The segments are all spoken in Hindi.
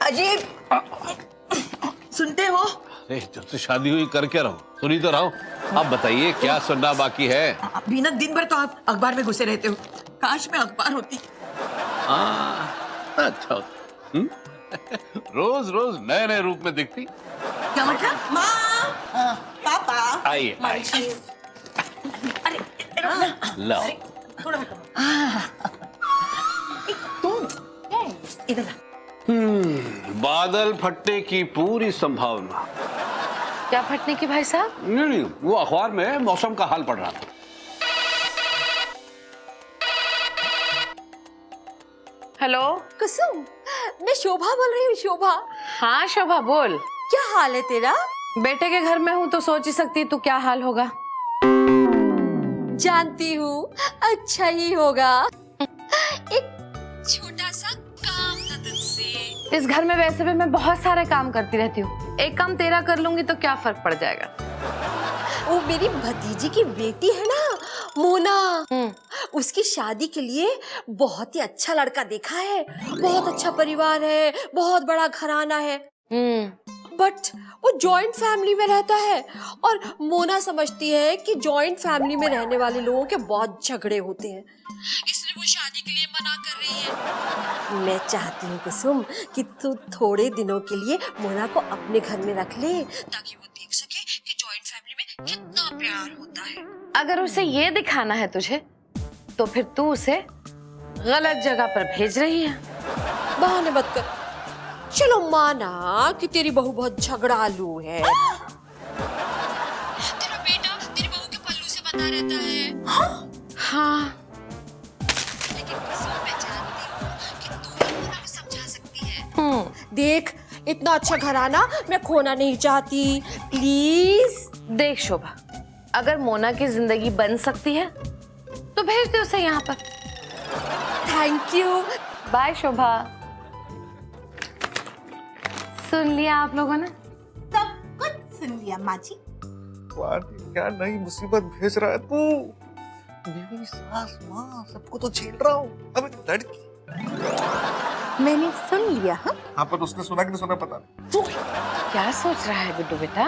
अजीब, सुनते हो? अरे जब से शादी हुई कर क्या रहो, सुनी तो रहो। अब बताइए क्या सुनना बाकी है? बीना दिन भर तो आप अखबार में घुसे रहते हो, काश में अखबार होती। अच्छा रोज रोज नए नए रूप में दिखती। क्या मतलब? माँ, पापा, आइए आइए। अरे लो थोड़ा तुम इधर आ। बादल फटने की पूरी संभावना। क्या फटने की भाई साहब? नहीं, वो अखबार में मौसम का हाल पढ़ रहा था। हेलो कुसुम, मैं शोभा बोल रही हूँ। शोभा। हाँ शोभा बोल। क्या हाल है तेरा? बेटे के घर में हूँ तो सोच ही सकती तू क्या हाल होगा। जानती हूँ, अच्छा ही होगा। एक छोटा सा काम था तुझसे। इस घर में वैसे भी मैं बहुत सारे काम करती रहती हूँ, एक काम तेरा कर लूंगी तो क्या फर्क पड़ जाएगा। वो मेरी भतीजी की बेटी है ना, मोना, उसकी शादी के लिए बहुत ही अच्छा लड़का देखा है। बहुत अच्छा परिवार है, बहुत बड़ा घराना है, बट वो जॉइंट फैमिली में रहता है और मोना समझती है कि जॉइंट फैमिली में रहने वाले लोगों के बहुत झगड़े होते हैं, इसलिए वो शादी के लिए मना कर रही है। मैं चाहती हूँ कुसुम कि तू थोड़े दिनों के लिए मोना को अपने घर में रख ले, ताकि वो देख सके कि जॉइंट फैमिली में कितना प्यार होता है। अगर उसे ये दिखाना है तुझे तो फिर तू उसे गलत जगह पर भेज रही है। बहाने मत कर। चलो माना कि तेरी बहू बहुत झगड़ालू है, तेरा बेटा तेरी बहू के पल्लू से बंधा रहता है। हाँ लेकिन कुसुम, मैं जानती हूँ कि तू ही मोना को समझा सकती है। देख, इतना अच्छा घराना मैं खोना नहीं चाहती, प्लीज। देख शोभा, अगर मोना की जिंदगी बन सकती है तो भेज दे उसे यहाँ पर। Thank you. बाय शोभा। सुन लिया आप लोगों ने? सब कुछ सुन लिया माँ जी। क्या नई मुसीबत भेज रहा है तू? बीवी, सास, माँ, सबको तो झेल रहा हूँ, अब एक लड़की। मैंने सुन लिया। हाँ, पर उसने सुना कि नहीं सुना पता नहीं। क्या सोच रहा है गुड्डू बेटा?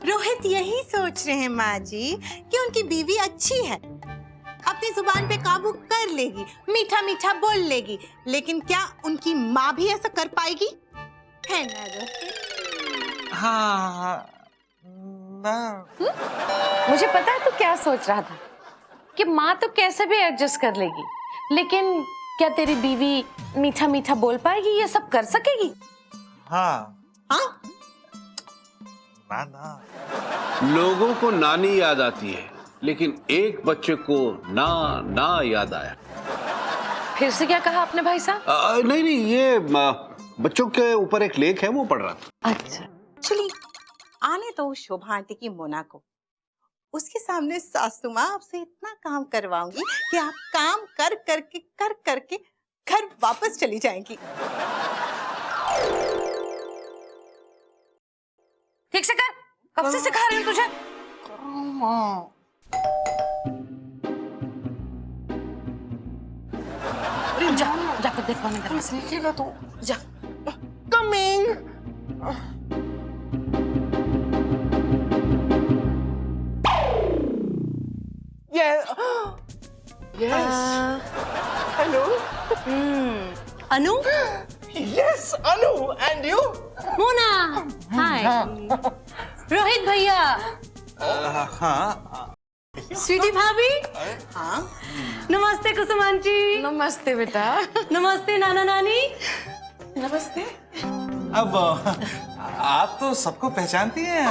रोहित यही सोच रहे हैं माँ जी कि उनकी बीवी अच्छी है, अपनी जुबान पे काबू कर लेगी, मीठा मीठा बोल लेगी, लेकिन क्या उनकी माँ भी ऐसा कर पाएगी? है ना रोहित? हाँ ना। मुझे पता है तू क्या सोच रहा था कि माँ तो कैसे भी एडजस्ट कर लेगी, लेकिन क्या तेरी बीवी मीठा मीठा बोल पाएगी, ये सब कर सकेगी? हाँ हाँ? ना ना। लोगों को नानी याद आती है, लेकिन एक बच्चे को ना ना याद आया। फिर से क्या कहा आपने भाई साहब? नहीं नहीं, ये बच्चों के ऊपर एक लेख है, वो पढ़ रहा था। अच्छा चलिए आने दो शोभा आंटी की मोना को। उसके सामने सासू माँ आपसे इतना काम करवाऊंगी कि आप काम कर करके घर वापस चली जाएंगी। ठीक से कर, कब से सिखा रही हूँ तुझे? जा जाकर देख पाने दरवाजा। सीखेगा तो। जा। Coming. Hello. Anu? Yes Anu, and you? Mona. Hi. Rohit भैया। हाँ। स्वीटी भाभी। हाँ? नमस्ते कुसुम आंटी। नमस्ते बेटा। नमस्ते नाना नानी। नमस्ते। अब आप तो सबको पहचानती हैं,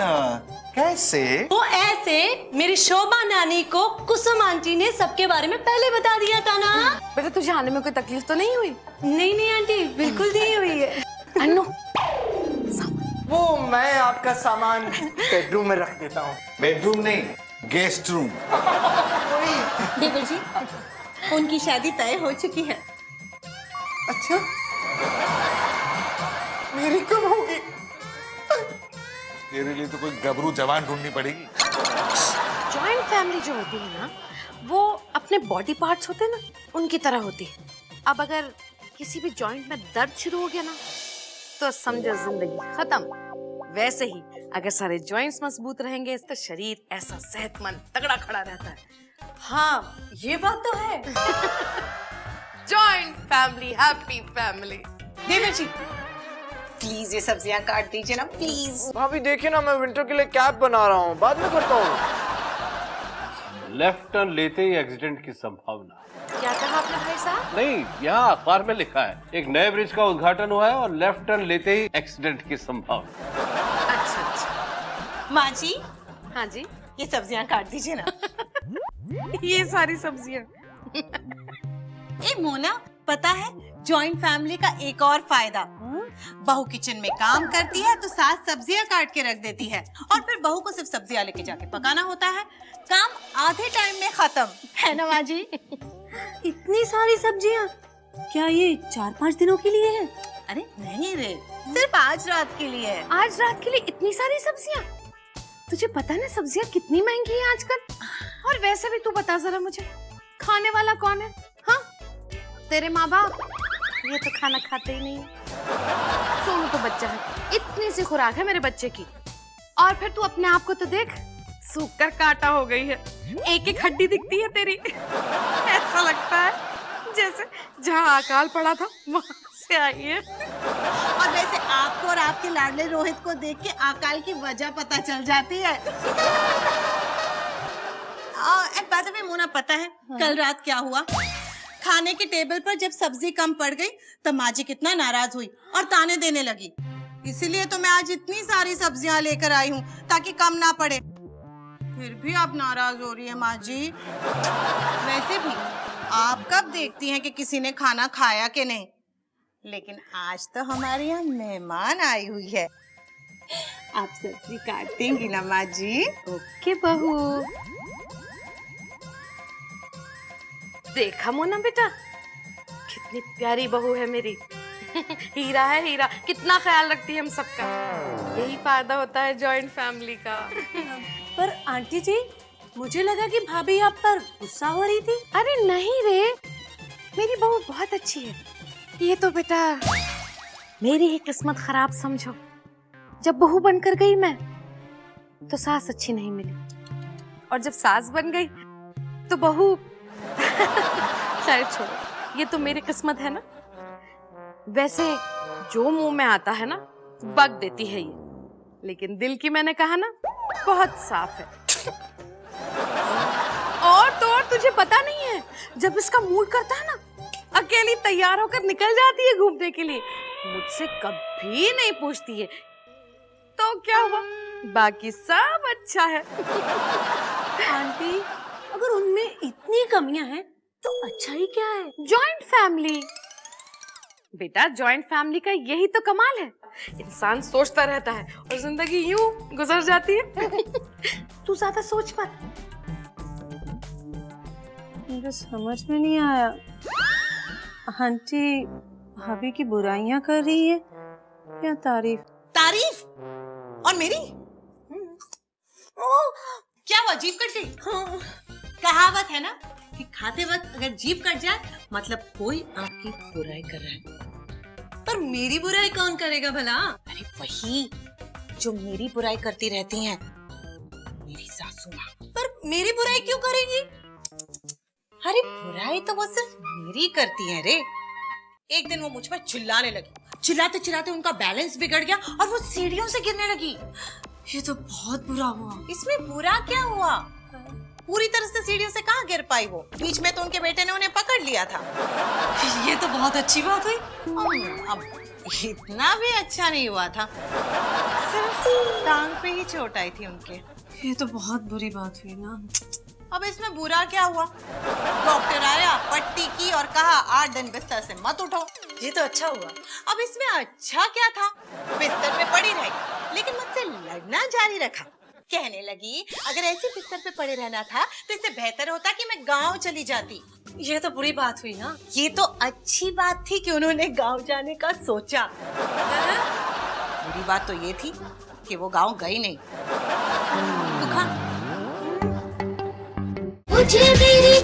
कैसे? वो ऐसे, मेरी शोभा नानी को कुसुम आंटी ने सबके बारे में पहले बता दिया था ना। बेटा तुझे आने में कोई तकलीफ तो नहीं हुई? नहीं आंटी, बिल्कुल नहीं हुई है। अनु, वो मैं आपका सामान बेडरूम में रख देता हूँ। बेडरूम नहीं, गेस्ट रूम। देवर जी, उनकी शादी तय हो चुकी है। अच्छा, मेरी कब होगी? तेरे लिए तो कोई गबरू जवान ढूंढनी पड़ेगी। जॉइंट फैमिली जो होती है ना, वो अपने बॉडी पार्ट्स होते हैं ना, उनकी तरह होती है। अब अगर किसी भी जॉइंट में दर्द शुरू हो गया ना, तो समझो जिंदगी खत्म। वैसे ही अगर सारे जॉइंट्स मजबूत रहेंगे तो शरीर ऐसा सेहतमंद तगड़ा खड़ा रहता है। हाँ, ये बात तो है। Joint family, happy family. देवर जी प्लीज ये सब्जियां काट दीजिए ना प्लीज। भाभी देखिए ना, मैं विंटर के लिए कैप बना रहा हूँ, बाद में करता हूँ। लेफ्ट टर्न लेते ही एक्सीडेंट की संभावना। क्या कहा आपने भाई साहब? नहीं, यहाँ अखबार में लिखा है एक नए ब्रिज का उद्घाटन हुआ है और लेफ्ट टर्न लेते ही एक्सीडेंट की संभावना। अच्छा अच्छा। माँ जी हाँ जी, ये सब्जियां काट दीजिए ना। ये सारी सब्जियां। ए मोना, पता है जॉइंट फैमिली का एक और फायदा, बहू किचन में काम करती है तो सास सब्जियां काट के रख देती है और फिर बहू को सिर्फ सब्जियां लेके जाके पकाना होता है। काम आधे टाइम में खत्म, है ना माँ जी? इतनी सारी सब्जियां, क्या ये 4-5 दिनों के लिए है? अरे नहीं रे, सिर्फ आज रात के लिए है। आज रात के लिए इतनी सारी सब्जियां? तुझे पता है ना सब्जियां कितनी महंगी हैं आजकल? और वैसे भी तू बता जरा मुझे, खाने वाला कौन है? हाँ, तेरे माँ बाप? ये तो खाना खाते ही नहीं है। सोनू तो बच्चा है, इतनी सी खुराक है मेरे बच्चे की। और फिर तू अपने आप को तो देख, सूख कर कांटा हो गई है, एक एक हड्डी दिखती है तेरी। ऐसा लगता है जैसे जहाँ अकाल पड़ा था वहां से आई है। और वैसे आपको और आपके लाडले रोहित को देख के अकाल की वजह पता चल जाती है। बात में मोना, पता है कल रात क्या हुआ? खाने के टेबल पर जब सब्जी कम पड़ गई तब माँ जी कितना नाराज हुई और ताने देने लगी। इसीलिए तो मैं आज इतनी सारी सब्जियां लेकर आई हूँ ताकि कम ना पड़े। फिर भी आप नाराज हो रही है माँ जी। वैसे भी आप कब देखती हैं कि किसी ने खाना खाया कि नहीं? लेकिन आज तो हमारे यहाँ मेहमान आई हुई है। आप सब्जी काट देंगी ना माँ जी? ओके बहू। देखा मोना बेटा, कितनी प्यारी बहू है मेरी। हीरा है हीरा, कितना ख्याल रखती है हम सबका। यही फायदा होता है जॉइंट फैमिली का। पर आंटी जी, मुझे लगा कि भाभी आप पर गुस्सा हो रही थी। अरे नहीं रे, मेरी बहू बहुत अच्छी है। ये तो बेटा मेरी ही किस्मत खराब समझो। जब बहू बनकर गई मैं तो सास अच्छी नहीं मिली, और जब सास बन गई तो बहू खैर छोड़ो, ये तो मेरी किस्मत है ना। वैसे जो मुंह में आता है ना बक देती है ये, लेकिन दिल की मैंने कहा ना बहुत साफ है। और तो और तुझे पता नहीं है, जब इसका मूड करता है ना अकेली तैयार होकर निकल जाती है घूमने के लिए। मुझसे कभी नहीं पूछती है तो क्या हुआ, बाकी सब अच्छा है। आंटी, अगर उनमें इतनी कमियां हैं तो अच्छा ही क्या है? जॉइंट फैमिली बेटा, जॉइंट फैमिली का यही तो कमाल है। इंसान सोचता रहता है और जिंदगी यूं गुजर जाती है। तू ज्यादा सोच मत। मुझे समझ में नहीं आया, आंटी भाभी की बुराइयां कर रही है या तारीफ? तारीफ? और मेरी? क्या वो जीभ कट गई? कहावत है ना कि खाते वक्त अगर जीभ कट जाए मतलब कोई आपकी बुराई कर रहा है। पर मेरी बुराई कौन करेगा भला? अरे वही जो मेरी बुराई करती रहती हैं, मेरी सासू माँ। पर मेरी बुराई क्यों करेगी? अरे बुराई तो वो सिर्फ मेरी करती है रे। एक दिन वो मुझ पर चिल्लाने लगी, चिल्लाते चिल्लाते उनका बैलेंस बिगड़ गया और वो सीढ़ियों से गिरने लगी। ये तो बहुत बुरा हुआ। इसमें बुरा क्या हुआ? पूरी तरह से सीढ़ियों से कहाँ गिर पाई वो, बीच में तो उनके बेटे ने उन्हें पकड़ लिया था। ये तो बहुत अच्छी बात हुई। अब इतना भी अच्छा नहीं हुआ था, सिर्फ टांग पे ही चोट आई थी उनके। ये तो बहुत बुरी बात हुई ना। अब इसमें बुरा क्या हुआ? डॉक्टर आया, पट्टी की और कहा 8 दिन बिस्तर से मत उठो। ये तो अच्छा हुआ। अब इसमें अच्छा क्या था? बिस्तर पे पड़ी रही, लेकिन मुझसे लड़ना जारी रखा। कहने लगी अगर ऐसे बिस्तर पे पड़े रहना था तो इससे बेहतर होता कि मैं गांव चली जाती। ये तो बुरी बात हुई ना। ये तो अच्छी बात थी कि उन्होंने गांव जाने का सोचा। बुरी बात तो ये थी कि वो गांव गई नहीं। मुझे मेरी